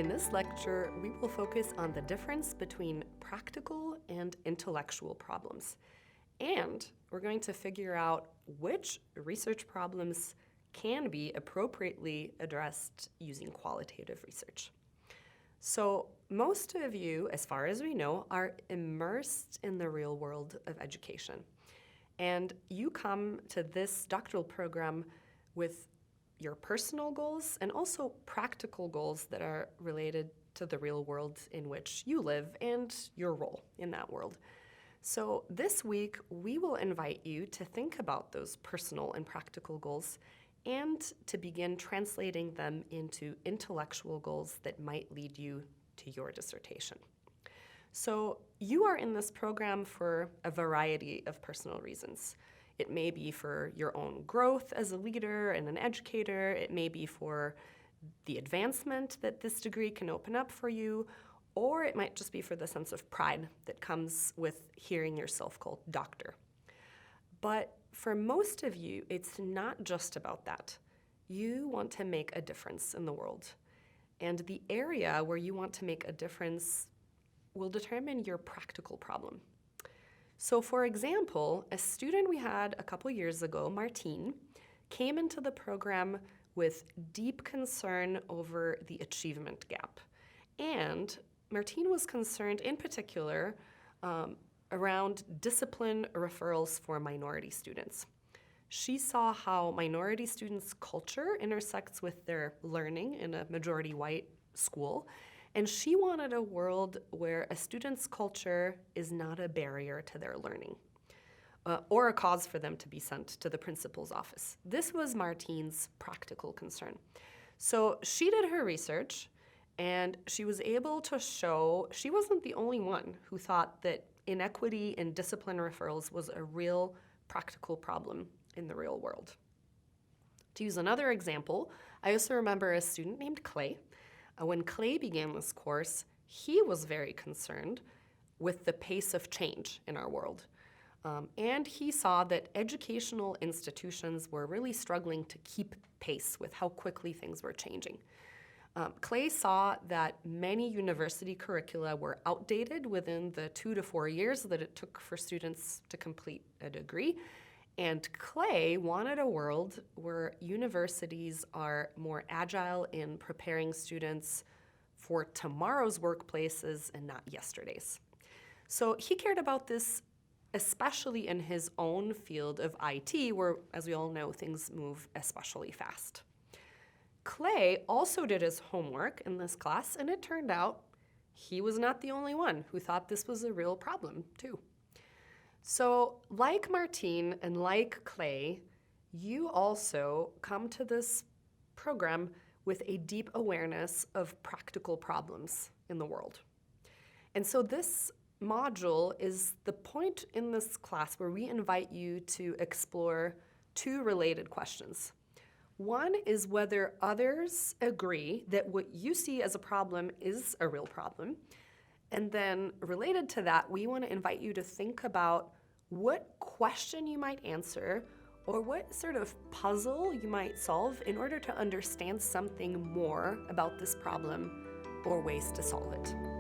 In this lecture, we will focus on the difference between practical and intellectual problems. And we're going to figure out which research problems can be appropriately addressed using qualitative research. So most of you, as far as we know, are immersed in the real world of education. And you come to this doctoral program with your personal goals and also practical goals that are related to the real world in which you live and your role in that world. So this week, we will invite you to think about those personal and practical goals and to begin translating them into intellectual goals that might lead you to your dissertation. So you are in this program for a variety of personal reasons. It may be for your own growth as a leader and an educator. It may be for the advancement that this degree can open up for you, or it might just be for the sense of pride that comes with hearing yourself called doctor. But for most of you, it's not just about that. You want to make a difference in the world. And the area where you want to make a difference will determine your practical problem. So for example, a student we had a couple years ago, Martine, came into the program with deep concern over the achievement gap. And Martine was concerned in particular around discipline referrals for minority students. She saw how minority students' culture intersects with their learning in a majority white school, and she wanted a world where a student's culture is not a barrier to their learning or a cause for them to be sent to the principal's office. This was Martine's practical concern. So she did her research, and she was able to show she wasn't the only one who thought that inequity in discipline referrals was a real practical problem in the real world. To use another example, I also remember a student named Clay. When Clay began this course, he was very concerned with the pace of change in our world. And he saw that educational institutions were really struggling to keep pace with how quickly things were changing. Clay saw that many university curricula were outdated within the 2 to 4 years that it took for students to complete a degree. And Clay wanted a world where universities are more agile in preparing students for tomorrow's workplaces and not yesterday's. So he cared about this, especially in his own field of IT, where, as we all know, things move especially fast. Clay also did his homework in this class, and it turned out he was not the only one who thought this was a real problem, too. So, like Martine and like Clay, you also come to this program with a deep awareness of practical problems in the world. And so this module is the point in this class where we invite you to explore two related questions. One is whether others agree that what you see as a problem is a real problem. And then related to that, we want to invite you to think about what question you might answer or what sort of puzzle you might solve in order to understand something more about this problem or ways to solve it.